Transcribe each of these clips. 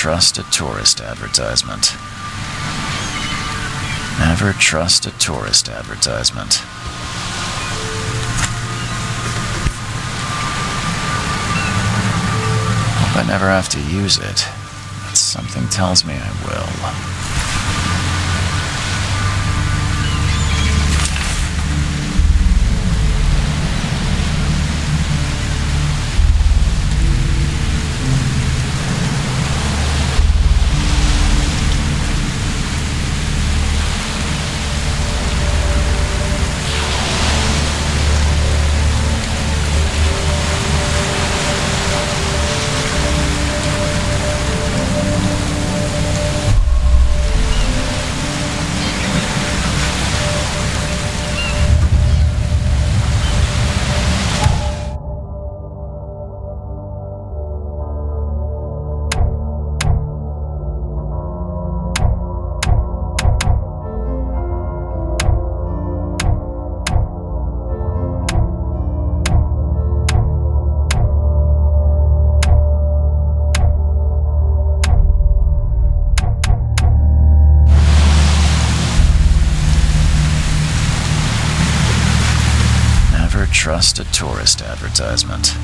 trust a tourist advertisement. Never trust a tourist advertisement. Hope I never have to use it, but something tells me I will. Trust a tourist advertisement.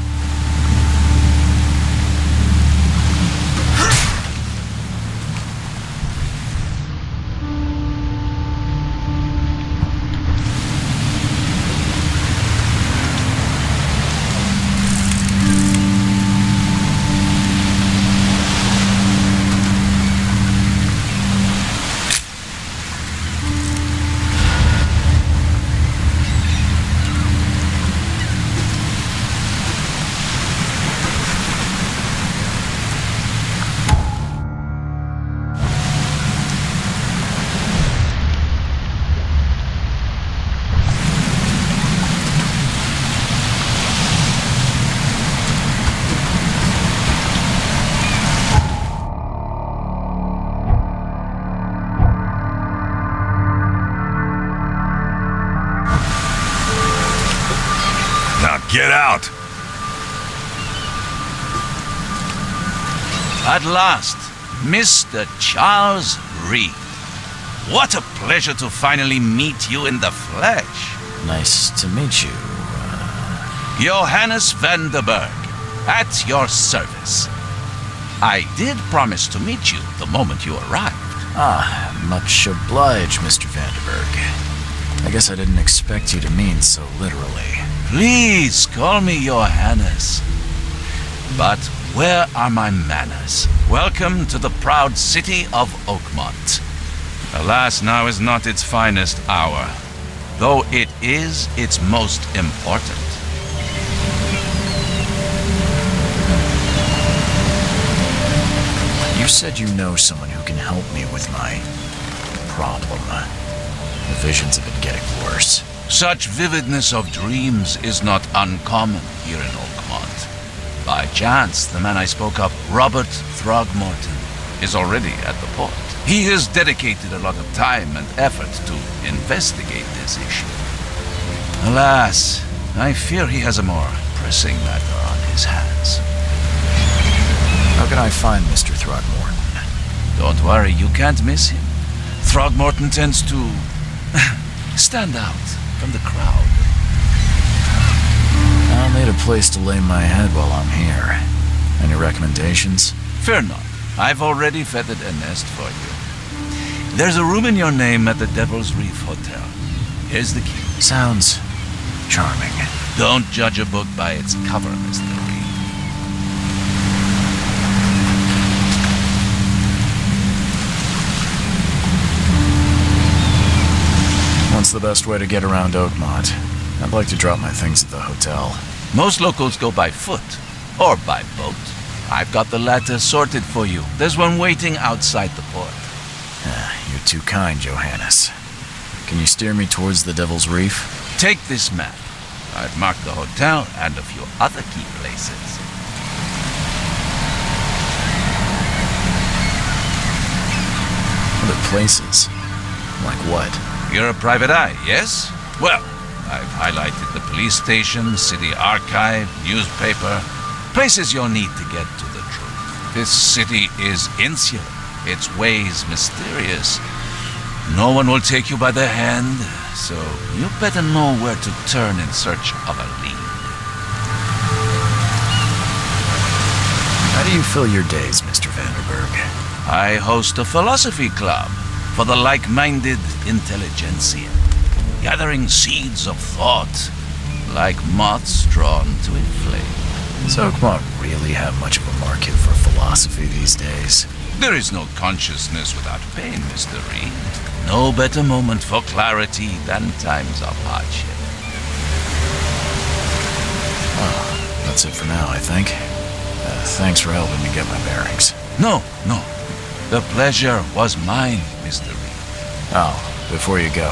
Get out! At last, Mr. Charles Reed. What a pleasure to finally meet you in the flesh. Nice to meet you. Johannes van der Berg, at your service. I did promise to meet you the moment you arrived. Much obliged, Mr. Vanderberg. I guess I didn't expect you to mean so literally. Please call me Johannes. But where are my manners? Welcome to the proud city of Oakmont. Alas, now is not its finest hour, though it is its most important. You said you know someone who can help me with my problem. The visions have been getting worse. Such vividness of dreams is not uncommon here in Oakmont. By chance, the man I spoke of, Robert Throgmorton, is already at the port. He has dedicated a lot of time and effort to investigate this issue. Alas, I fear he has a more pressing matter on his hands. How can I find Mr. Throgmorton? Don't worry, you can't miss him. Throgmorton tends to stand out from the crowd. I'll need a place to lay my head while I'm here. Any recommendations? Fear not. I've already feathered a nest for you. There's a room in your name at the Devil's Reef Hotel. Here's the key. Sounds charming. Don't judge a book by its cover, Mr. Reed. What's the best way to get around Oakmont? I'd like to drop my things at the hotel. Most locals go by foot, or by boat. I've got the latter sorted for you. There's one waiting outside the port. You're too kind, Johannes. Can you steer me towards the Devil's Reef? Take this map. I've marked the hotel and a few other key places. Other places? Like what? You're a private eye, yes? Well, I've highlighted the police station, city archive, newspaper, places you'll need to get to the truth. This city is insular, its ways mysterious. No one will take you by the hand, so you better know where to turn in search of a lead. How do you fill your days, Mr. Vanderberg? I host a philosophy club for the like-minded intelligentsia, gathering seeds of thought like moths drawn to a flame. So Oakmont really have much of a market for philosophy these days? There is no consciousness without pain, Mr. Reed. No better moment for clarity than times of hardship. Well, that's it for now, I think. Thanks for helping me get my bearings. No. The pleasure was mine, Mr. Reed. Oh, before you go,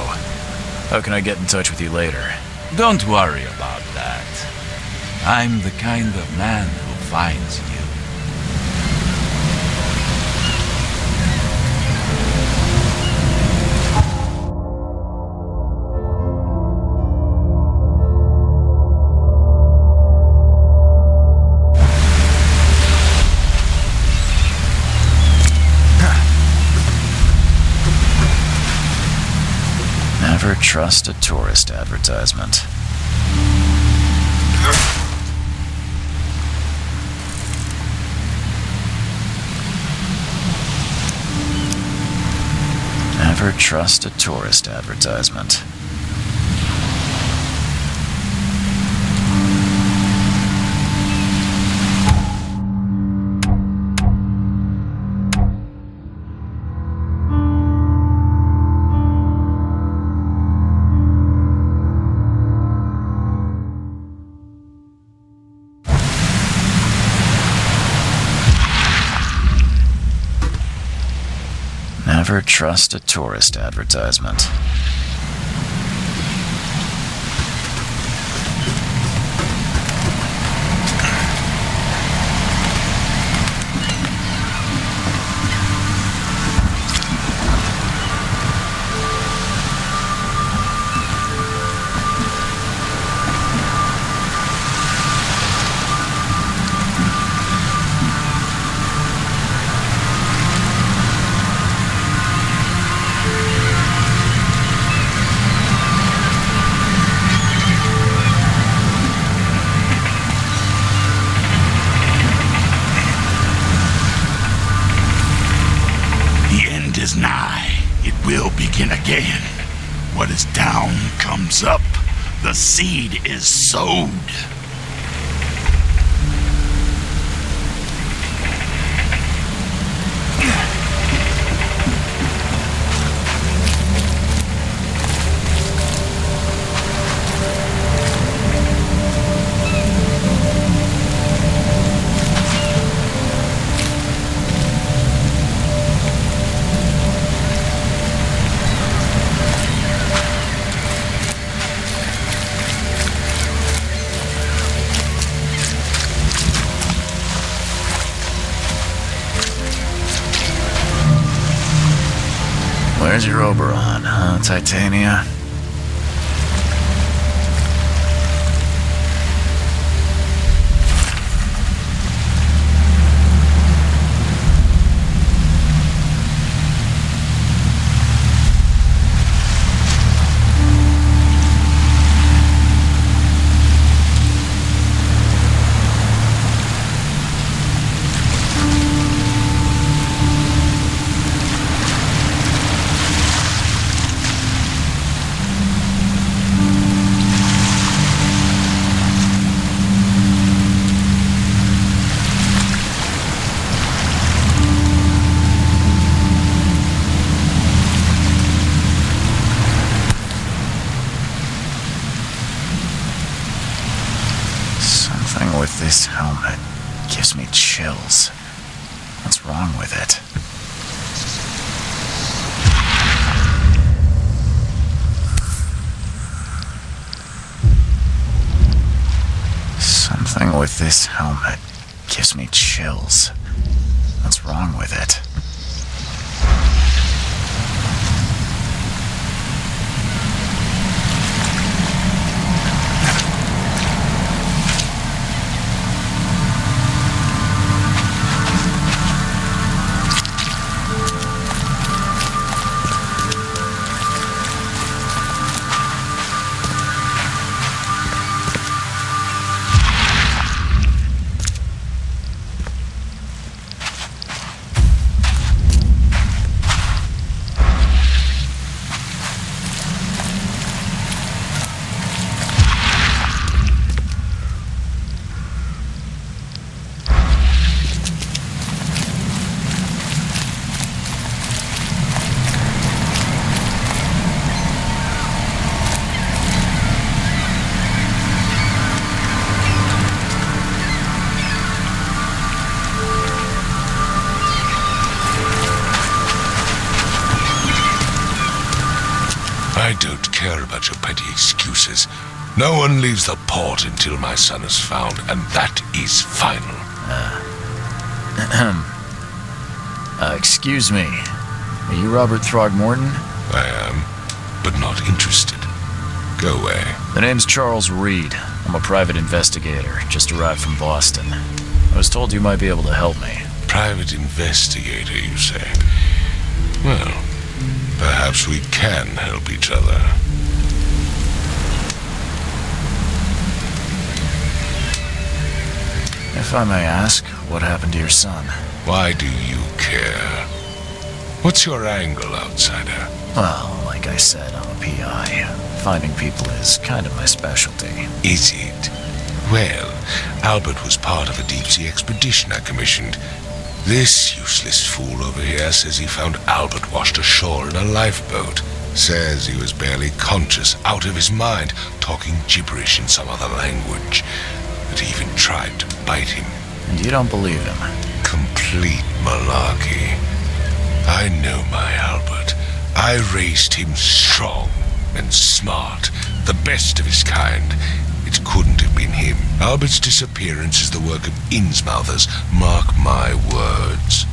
how can I get in touch with you later? Don't worry about that. I'm the kind of man who finds you. Never trust a tourist advertisement. Never trust a tourist advertisement. Never trust a tourist advertisement. Is nigh, it will begin again. What is down comes up. The seed is sowed. Where's your Oberon, huh, Titania? Something with this helmet gives me chills. What's wrong with it? Something with this helmet gives me chills. What's wrong with it? I don't care about your petty excuses. No one leaves the port until my son is found, and that is final. Excuse me. Are you Robert Throgmorton? I am, but not interested. Go away. The name's Charles Reed. I'm a private investigator, just arrived from Boston. I was told you might be able to help me. Private investigator, you say? Well, perhaps we can help each other. If I may ask, what happened to your son? Why do you care? What's your angle, outsider? Well, like I said, I'm a PI. Finding people is kind of my specialty. Is it? Well, Albert was part of a deep-sea expedition I commissioned. This useless fool over here says he found Albert washed ashore in a lifeboat. Says he was barely conscious, out of his mind, talking gibberish in some other language. That he even tried to bite him. And you don't believe him? Complete malarkey. I know my Albert. I raised him strong and smart, the best of his kind. It couldn't have been him. Albert's disappearance is the work of Innsmouthers. Mark my words.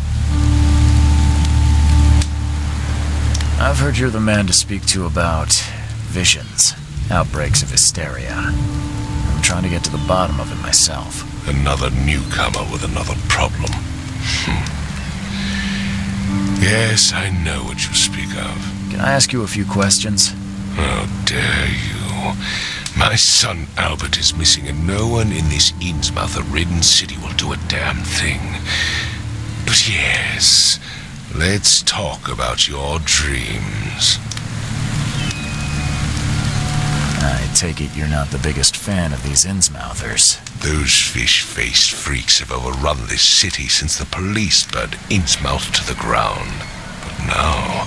I've heard you're the man to speak to about visions, outbreaks of hysteria. I'm trying to get to the bottom of it myself. Another newcomer with another problem. Yes, I know what you speak of. Can I ask you a few questions? How dare you? My son Albert is missing, and no one in this Innsmouther-ridden city will do a damn thing. But yes, let's talk about your dreams. I take it you're not the biggest fan of these Innsmouthers. Those fish-faced freaks have overrun this city since the police burned Innsmouth to the ground. But now,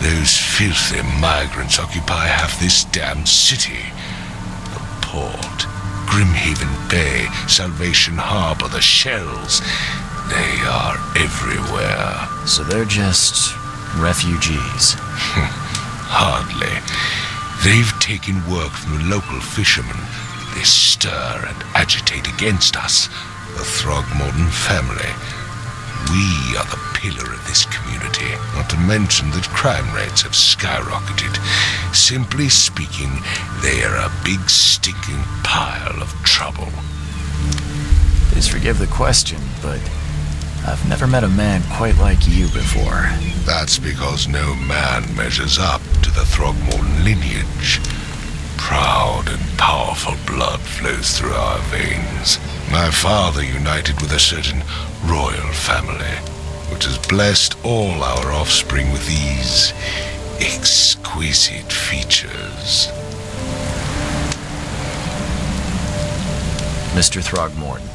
those filthy migrants occupy half this damn city. The port, Grimhaven Bay, Salvation Harbor, the shells, they are everywhere. So they're just refugees? Hardly. They've taken work from the local fishermen. They stir and agitate against us, the Throgmorton family. We are the pillar of this community, not to mention that crime rates have skyrocketed. Simply speaking, they are a big stinking pile of trouble. Please forgive the question, but I've never met a man quite like you before. That's because no man measures up to the Throgmorton lineage. Proud and powerful blood flows through our veins. My father united with a certain royal family, which has blessed all our offspring with these exquisite features. Mr. Throgmorton,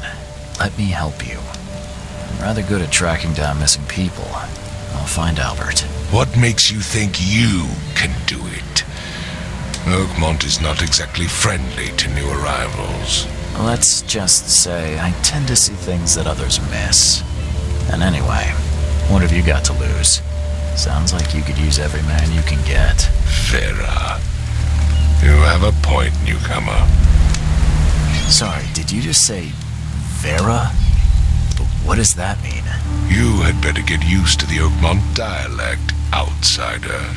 let me help you. I'm rather good at tracking down missing people. I'll find Albert. What makes you think you can do it? Oakmont is not exactly friendly to new arrivals. Let's just say I tend to see things that others miss. And anyway, what have you got to lose? Sounds like you could use every man you can get. Vera. You have a point, newcomer. Sorry, did you just say Vera? But what does that mean? You had better get used to the Oakmont dialect, outsider.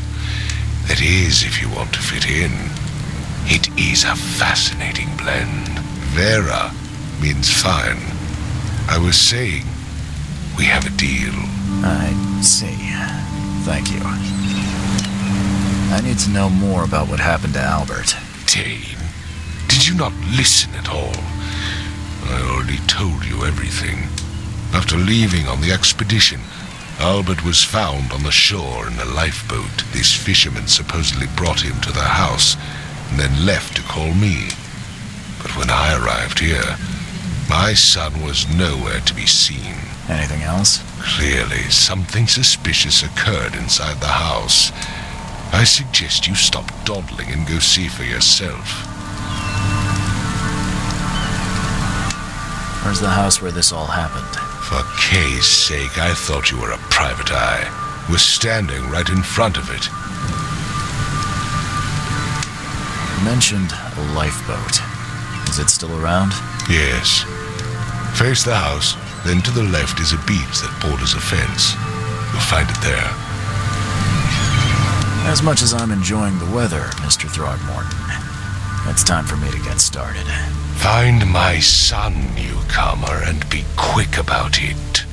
That is, if you want to fit in. It is a fascinating blend. Vera means fine. I was saying, we have a deal. I see. Thank you. I need to know more about what happened to Albert. Dane, did you not listen at all? I already told you everything. After leaving on the expedition, Albert was found on the shore in a lifeboat. This fisherman supposedly brought him to the house and then left to call me. But when I arrived here, my son was nowhere to be seen. Anything else? Clearly, something suspicious occurred inside the house. I suggest you stop dawdling and go see for yourself. Where's the house where this all happened? For Kay's sake, I thought you were a private eye. We're standing right in front of it. mentioned a lifeboat. Is it still around? Yes. Face the house, then to the left is a beach that borders a fence. You'll find it there. As much as I'm enjoying the weather, Mr. Throgmorton, it's time for me to get started. Find my son, newcomer, and be quick about it.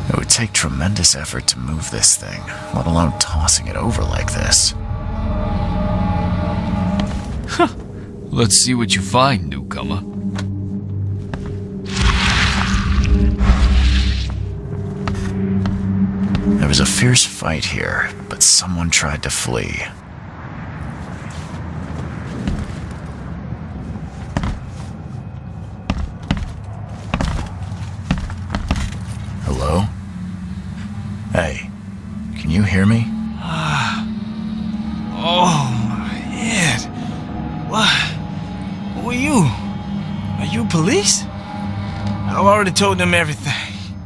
It would take tremendous effort to move this thing, let alone tossing it over like this. Let's see what you find, newcomer. There was a fierce fight here, but someone tried to flee. Hello? Hey, can you hear me? Oh, my head. What? Who are you? Are you police? I've already told them everything.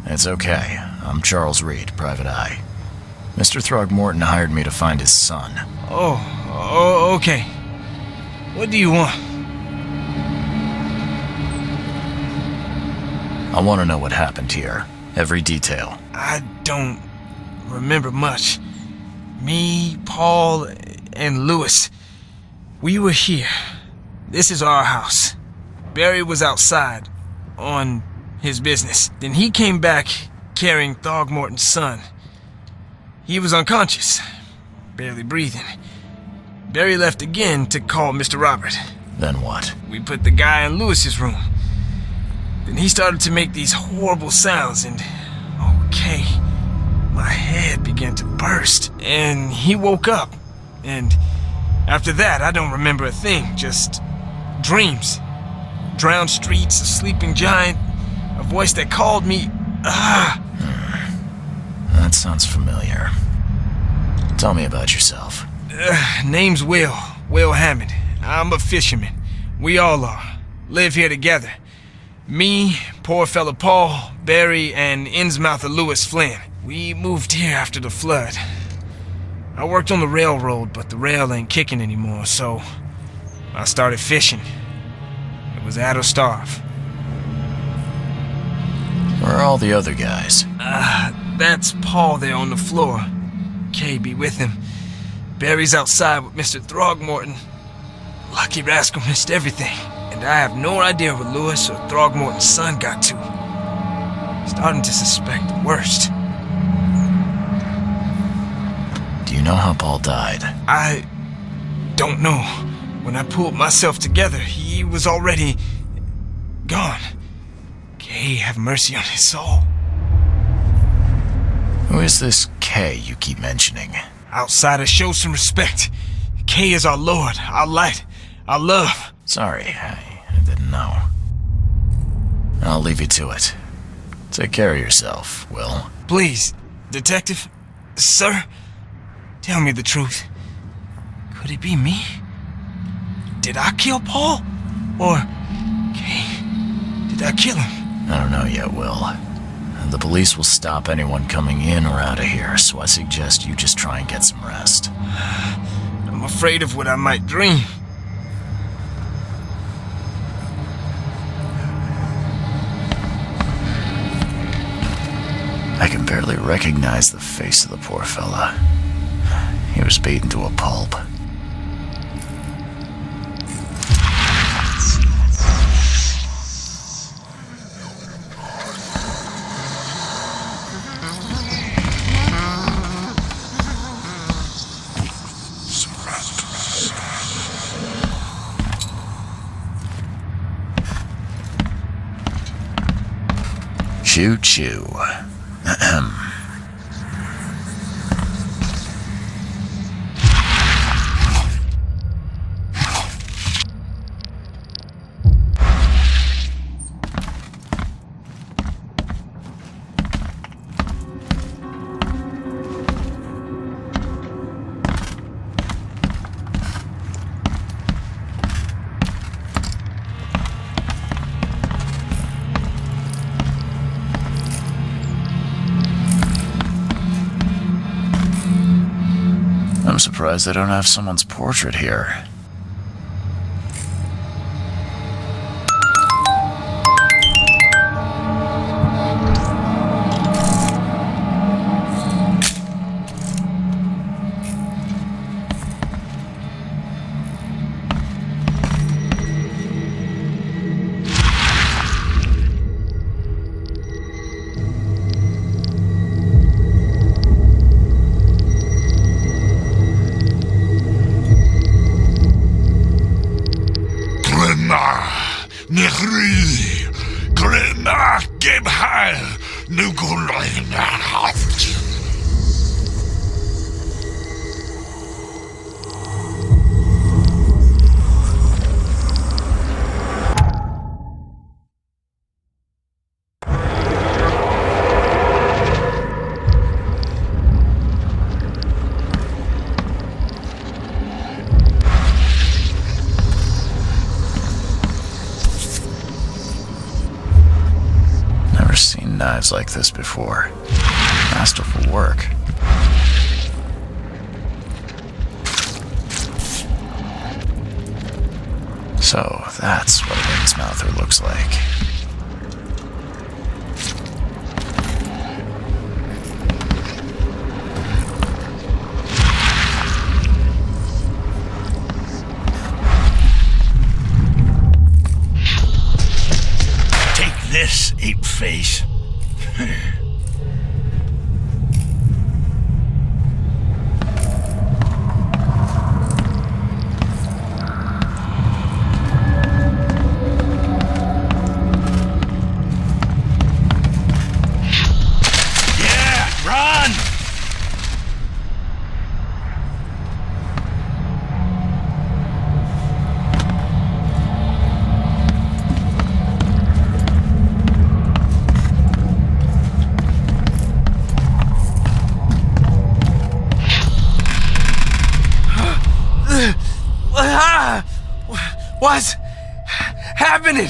It's okay. I'm Charles Reed, Private Eye. Mr. Throgmorton hired me to find his son. Oh, okay. What do you want? I want to know what happened here. Every detail. I don't remember much. Me, Paul, and Lewis, we were here. This is our house. Barry was outside on his business. Then he came back carrying Throgmorton's son. He was unconscious, barely breathing. Barry left again to call Mr. Robert. Then what? We put the guy in Lewis's room. Then he started to make these horrible sounds and... okay, my head began to burst. And he woke up. And after that, I don't remember a thing, just dreams. Drowned streets, a sleeping giant, a voice that called me. That sounds familiar. Tell me about yourself. Name's Will Hammond. I'm a fisherman. We all are. Live here together. Me, poor fella Paul, Barry, and Innsmouther Lewis Flynn. We moved here after the flood. I worked on the railroad, but the rail ain't kicking anymore, so I started fishing. It was at or starve. Where are all the other guys? That's Paul there on the floor. Kay be with him. Barry's outside with Mr. Throgmorton. Lucky rascal missed everything. And I have no idea where Lewis or Throgmorton's son got to. Starting to suspect the worst. Do you know how Paul died? I don't know. When I pulled myself together, he was already gone. Kay have mercy on his soul. Who is this K you keep mentioning? Outsiders show some respect. Kay is our lord, our light, our love. Sorry, I didn't know. I'll leave you to it. Take care of yourself, Will. Please, detective, sir, tell me the truth. Could it be me? Did I kill Paul? Or Kay? Did I kill him? I don't know yet, Will. The police will stop anyone coming in or out of here, so I suggest you just try and get some rest. I'm afraid of what I might dream. I can barely recognize the face of the poor fella. He was beaten to a pulp. Choo choo. Ahem. I'm surprised they don't have someone's portrait here. Nehri, Grena, Gebhal, Nugulina. Seen knives like this before. Masterful work. So that's what an Innsmouther looks like. This ape face. Yeah, run! What's happening?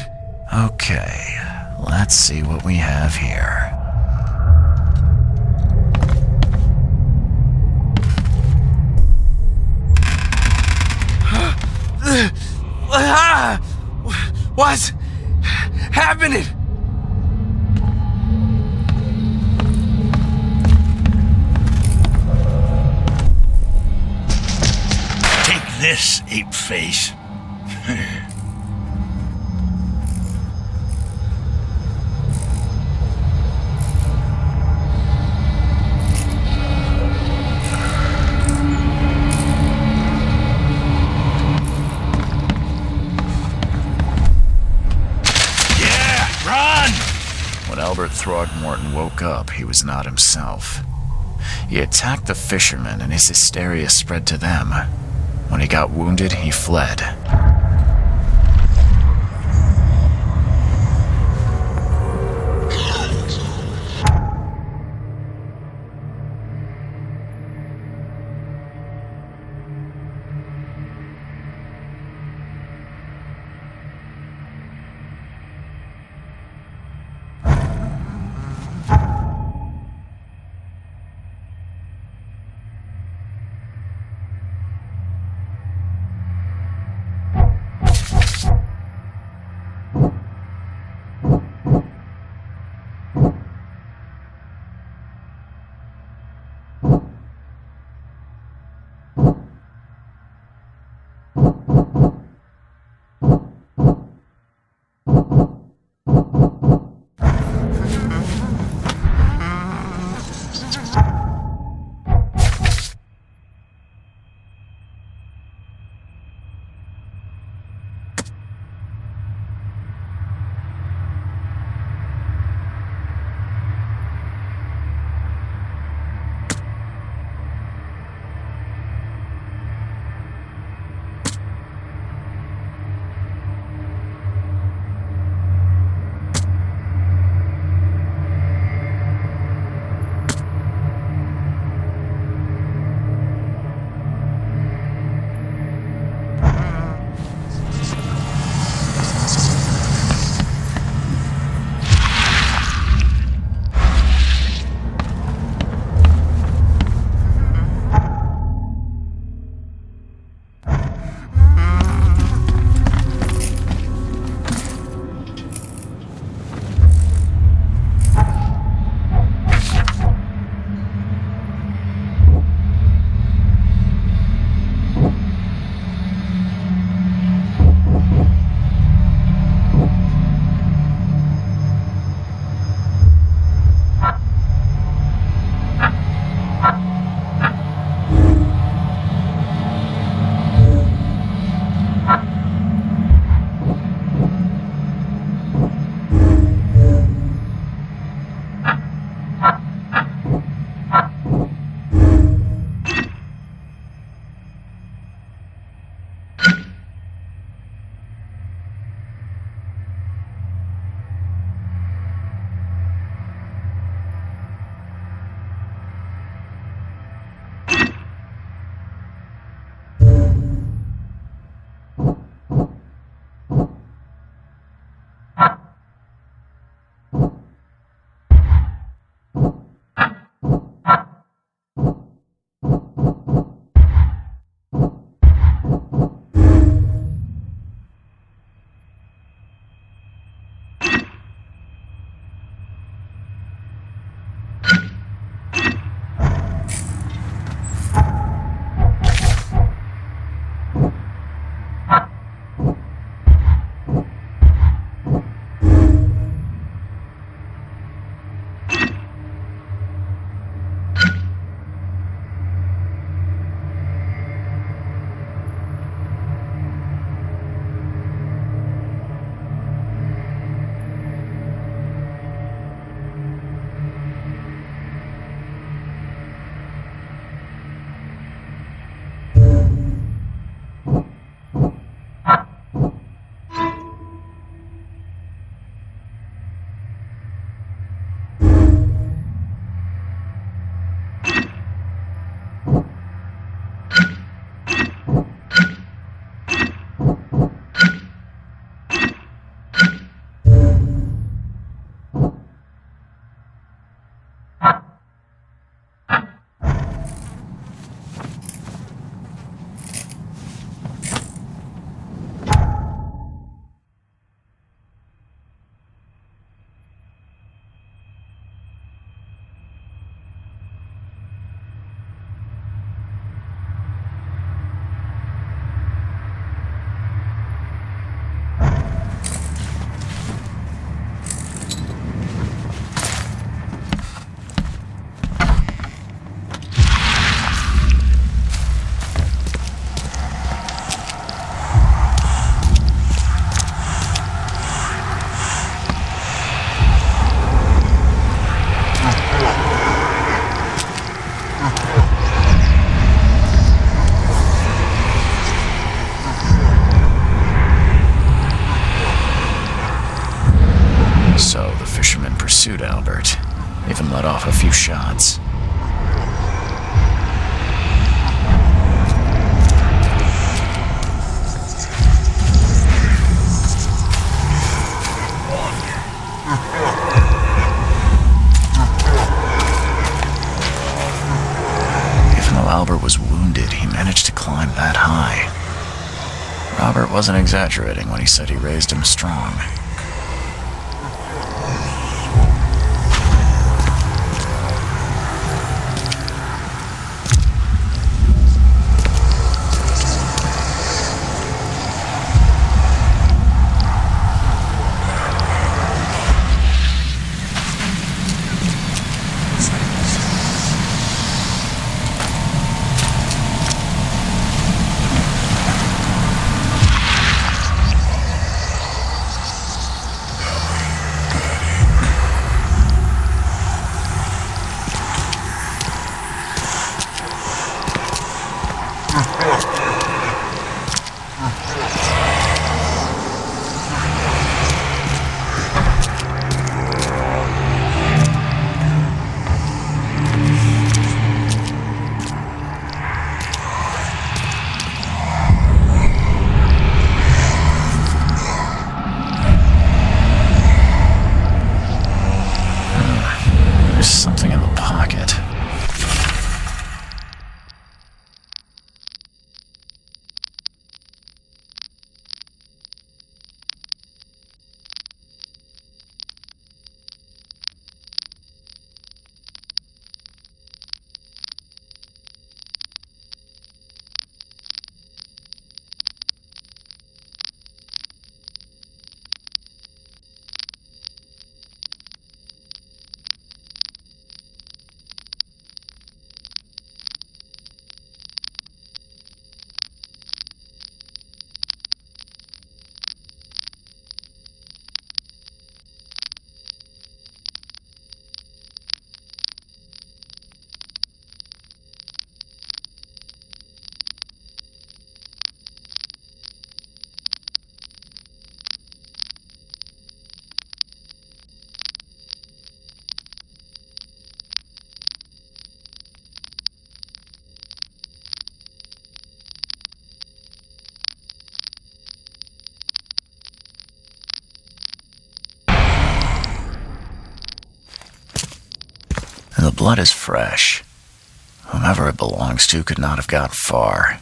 Okay, let's see what we have here. What's happening? Take this, ape face. When Albert Throgmorton woke up, he was not himself. He attacked the fishermen, and his hysteria spread to them. When he got wounded, he fled. Even let off a few shots. Even though Albert was wounded, he managed to climb that high. Robert wasn't exaggerating when he said he raised him strong. Something in the pocket. The blood is fresh. Whomever it belongs to could not have got far.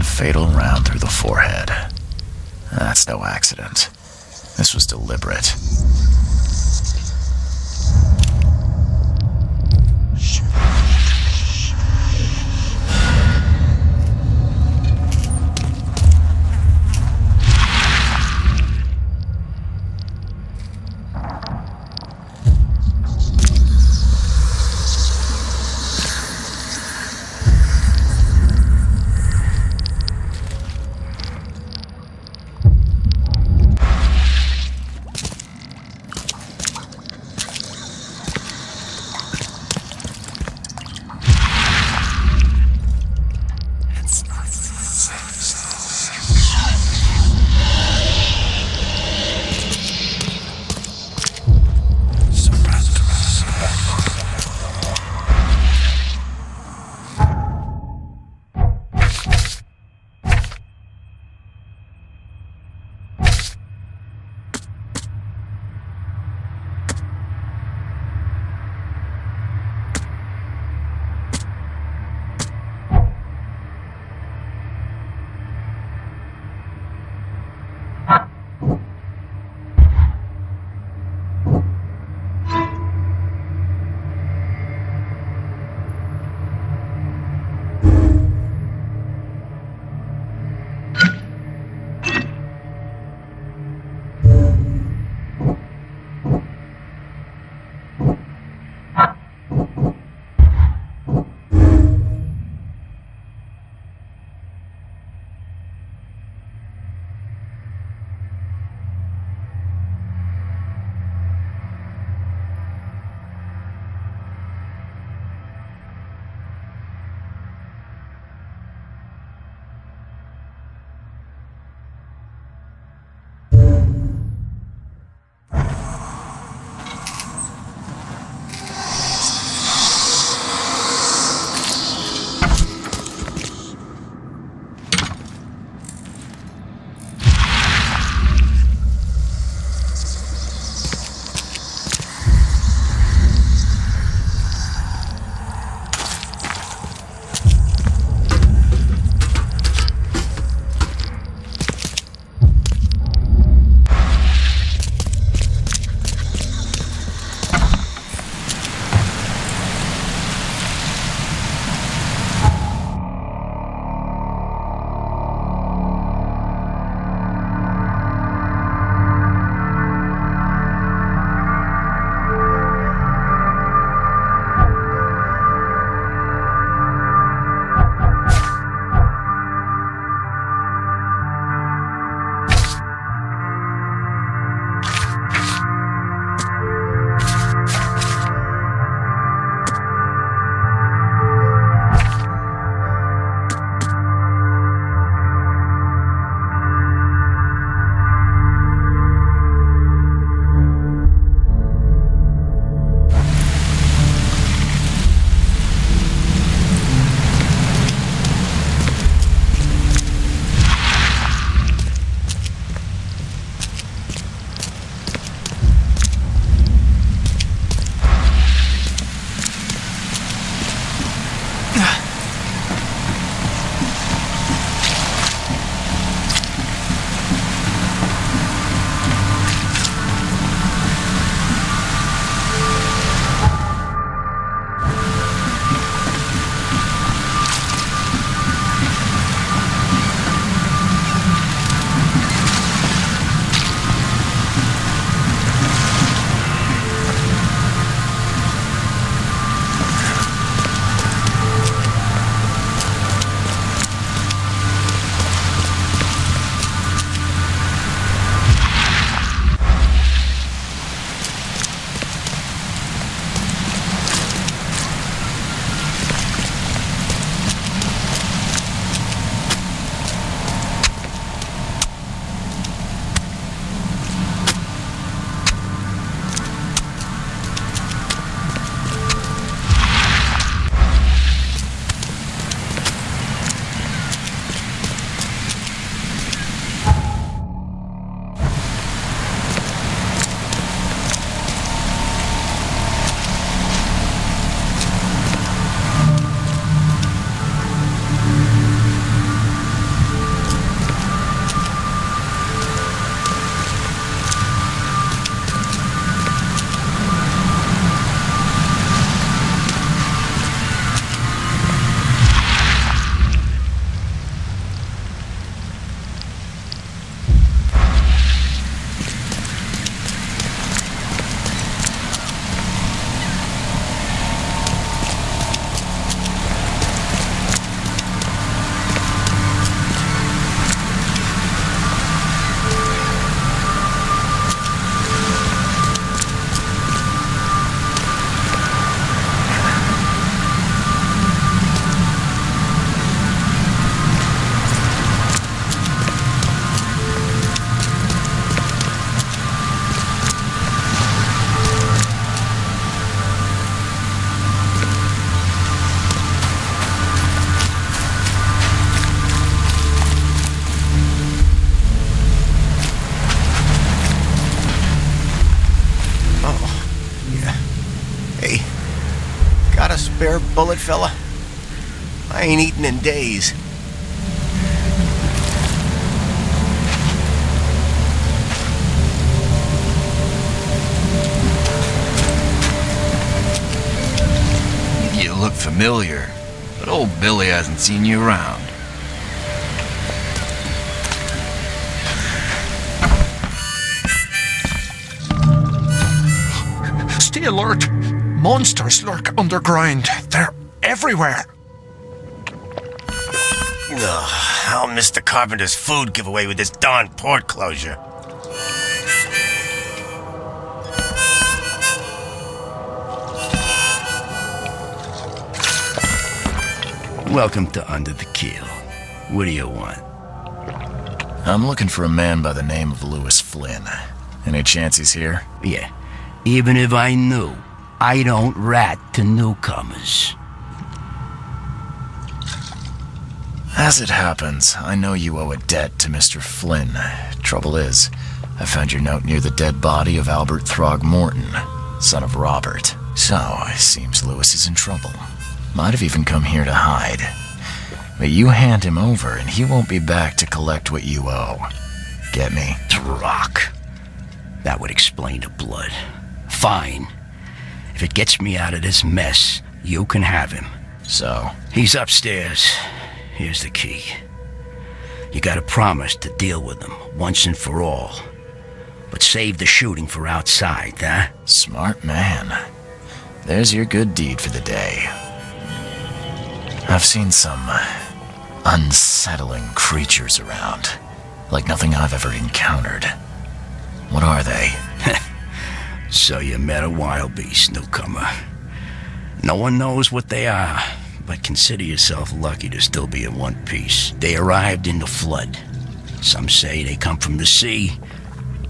Fatal round through the forehead. That's no accident. This was deliberate. Hey, got a spare bullet, fella? I ain't eaten in days. You look familiar, but old Billy hasn't seen you around. Stay alert! Monsters lurk underground. They're everywhere. Ugh, I'll miss the carpenter's food giveaway with this darn port closure. Welcome to Under the Keel. What do you want? I'm looking for a man by the name of Lewis Flynn. Any chance he's here? Yeah, even if I knew, I don't rat to newcomers. As it happens, I know you owe a debt to Mr. Flynn. Trouble is, I found your note near the dead body of Albert Throgmorton, son of Robert. So, it seems Lewis is in trouble. Might have even come here to hide. But you hand him over and he won't be back to collect what you owe. Get me? Rock. That would explain the blood. Fine. If it gets me out of this mess, you can have him. So? He's upstairs. Here's the key. You gotta promise to deal with him once and for all. But save the shooting for outside, huh? Smart man. There's your good deed for the day. I've seen some unsettling creatures around, like nothing I've ever encountered. What are they? So you met a wild beast, newcomer. No one knows what they are, but consider yourself lucky to still be in one piece. They arrived in the flood. Some say they come from the sea.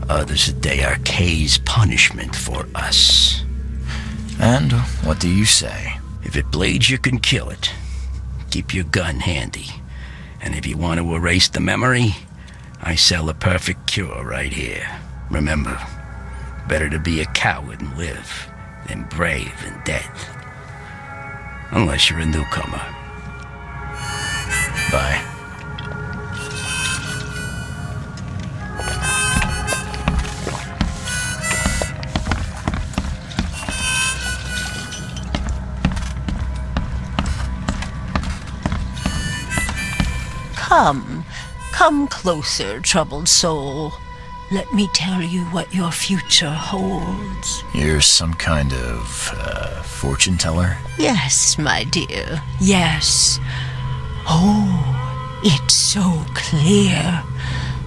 Others that they are Kay's punishment for us. And what do you say? If it bleeds, you can kill it. Keep your gun handy. And if you want to erase the memory, I sell a perfect cure right here. Remember, better to be a coward and live than brave and dead. Unless you're a newcomer. Bye. Come closer, troubled soul. Let me tell you what your future holds. You're some kind of, fortune teller? Yes, my dear, yes. Oh, it's so clear.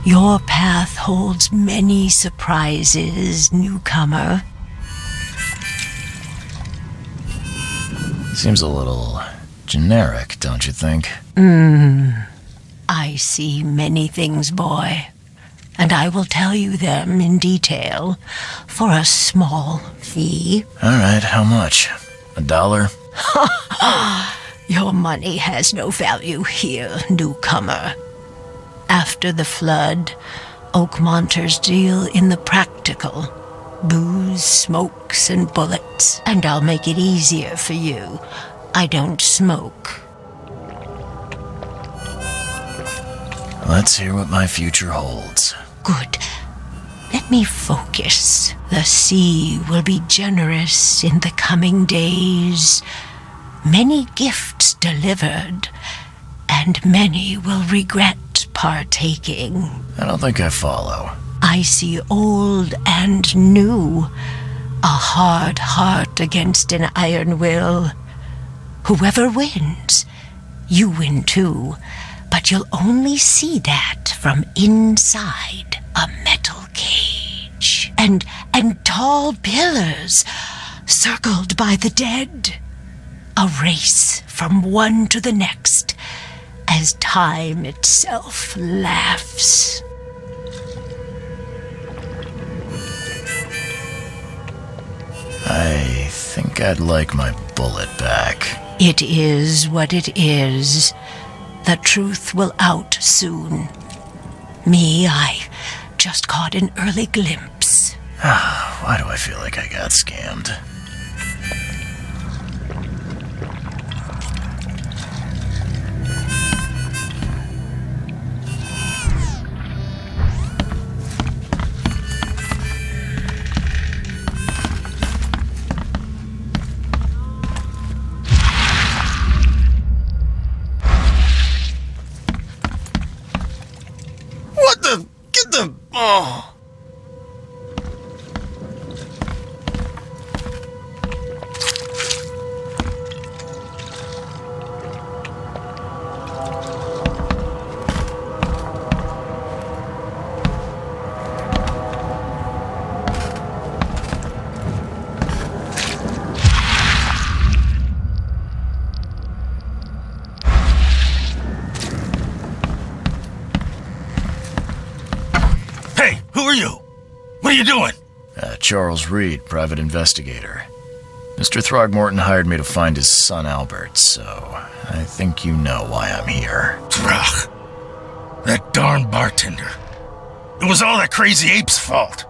Your path holds many surprises, newcomer. Seems a little generic, don't you think? I see many things, boy, and I will tell you them in detail for a small fee. All right, how much? $1? Your money has no value here, newcomer. After the flood, Oakmonters deal in the practical. Booze, smokes, and bullets. And I'll make it easier for you. I don't smoke. Let's hear what my future holds. Good. Let me focus. The sea will be generous in the coming days. Many gifts delivered, and many will regret partaking. I don't think I follow. I see old and new. A hard heart against an iron will. Whoever wins, you win too. But you'll only see that from inside a metal cage. And tall pillars circled by the dead. A race from one to the next as time itself laughs. I think I'd like my bullet back. It is what it is. The truth will out soon. Me, I just caught an early glimpse. Why do I feel like I got scammed? Oh. Hey, who are you? What are you doing? Charles Reed, private investigator. Mr. Throgmorton hired me to find his son Albert, so I think you know why I'm here. Throg. That darn bartender. It was all that crazy ape's fault.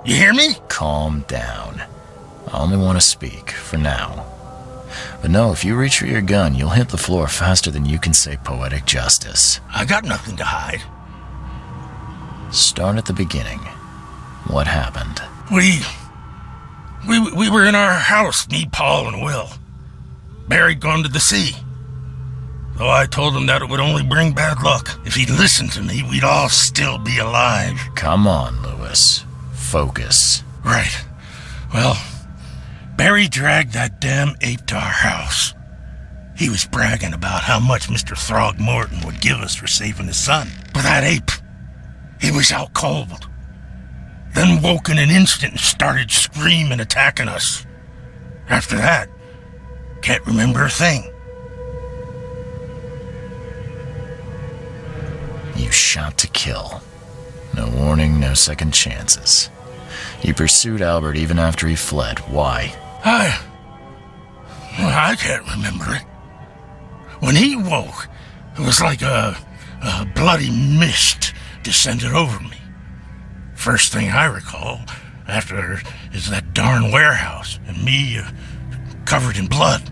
You hear me? Calm down. I only want to speak, for now. But no, if you reach for your gun, you'll hit the floor faster than you can say poetic justice. I got nothing to hide. Start at the beginning. What happened? We were in our house, me, Paul, and Will. Barry'd gone to the sea. Though I told him that it would only bring bad luck. If he'd listened to me, we'd all still be alive. Come on, Lewis. Focus. Right. Well, Barry dragged that damn ape to our house. He was bragging about how much Mr. Throgmorton would give us for saving his son. But that ape, he was out cold. Then woke in an instant and started screaming, attacking us. After that, can't remember a thing. You shot to kill. No warning, no second chances. You pursued Albert even after he fled. Why? I can't remember it. When he woke, it was like a bloody mist descended over me. First thing I recall after is that darn warehouse and me covered in blood.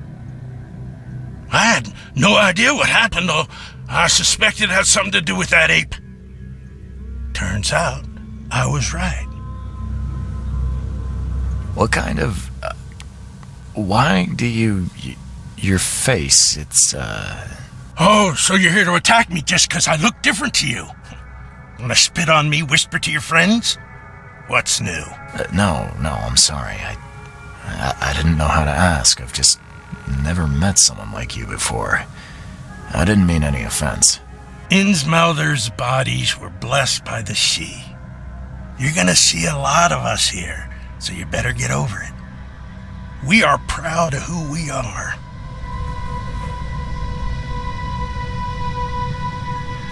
I had no idea what happened, though I suspected it had something to do with that ape. Turns out I was right. What kind of... why do you... your face, it's, Oh, so you're here to attack me just because I look different to you? Wanna spit on me, whisper to your friends? What's new? No, I'm sorry. I didn't know how to ask. I've just never met someone like you before. I didn't mean any offense. Innsmouther's bodies were blessed by the sea. You're gonna see a lot of us here, so you better get over it. We are proud of who we are.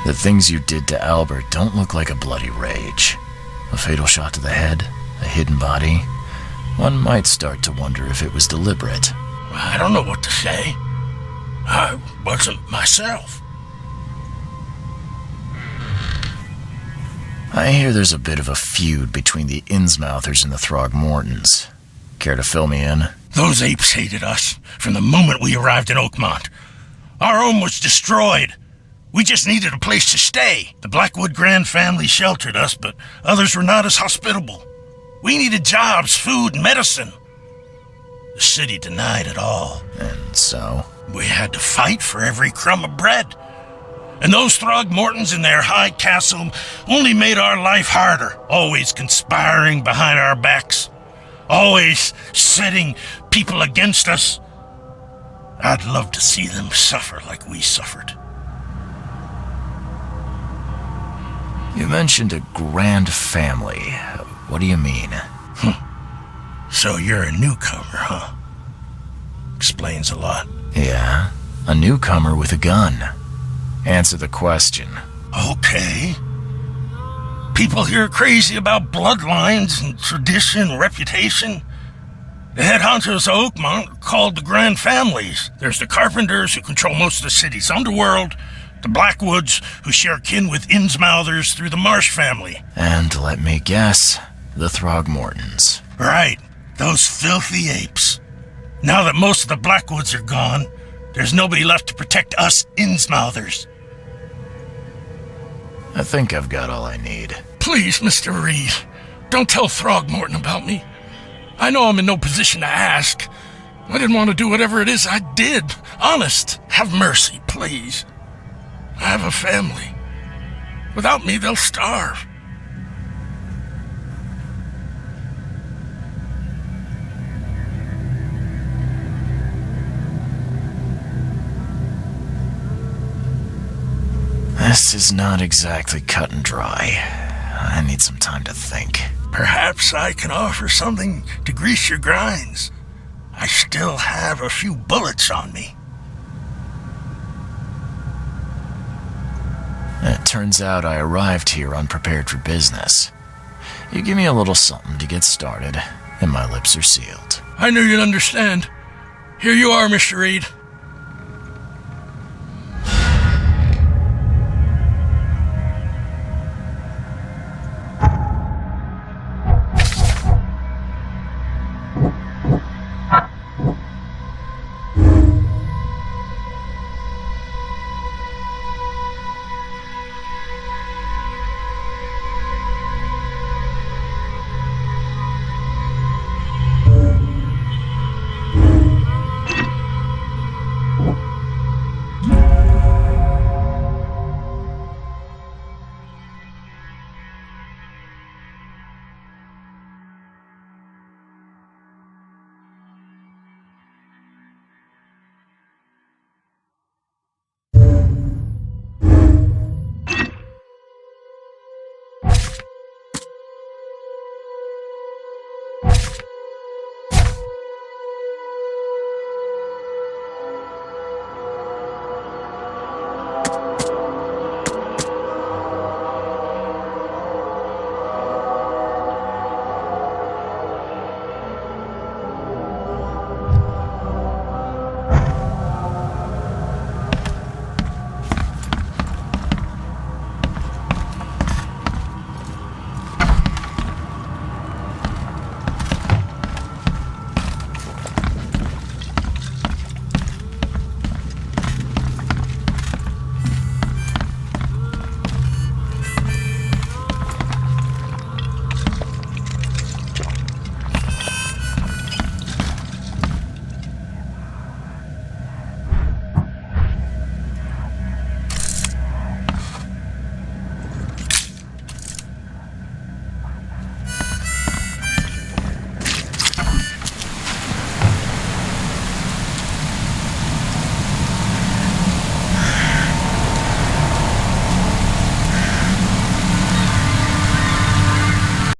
The things you did to Albert don't look like a bloody rage. A fatal shot to the head, a hidden body. One might start to wonder if it was deliberate. I don't know what to say. I wasn't myself. I hear there's a bit of a feud between the Innsmouthers and the Throgmortons. Care to fill me in? Those apes hated us from the moment we arrived in Oakmont. Our home was destroyed. We just needed a place to stay. The Blackwood Grand family sheltered us, but others were not as hospitable. We needed jobs, food, and medicine. The city denied it all. And so? We had to fight for every crumb of bread. And those Throgmortons in their high castle only made our life harder, always conspiring behind our backs, always setting people against us. I'd love to see them suffer like we suffered. You mentioned a grand family. What do you mean? So you're a newcomer, huh? Explains a lot. Yeah, a newcomer with a gun. Answer the question. Okay. People here are crazy about bloodlines and tradition and reputation. The head honchos of Oakmont are called the Grand Families. There's the Carpenters, who control most of the city's underworld, the Blackwoods, who share kin with Innsmouthers through the Marsh family. And let me guess, the Throgmortons. Right, those filthy apes. Now that most of the Blackwoods are gone, there's nobody left to protect us Innsmouthers. I think I've got all I need. Please, Mr. Reed, don't tell Throgmorton about me. I know I'm in no position to ask. I didn't want to do whatever it is I did. Honest, have mercy, please. I have a family. Without me, they'll starve. This is not exactly cut and dry. I need some time to think. Perhaps I can offer something to grease your grinds. I still have a few bullets on me. It turns out I arrived here unprepared for business. You give me a little something to get started, and my lips are sealed. I knew you'd understand. Here you are, Mr. Reed.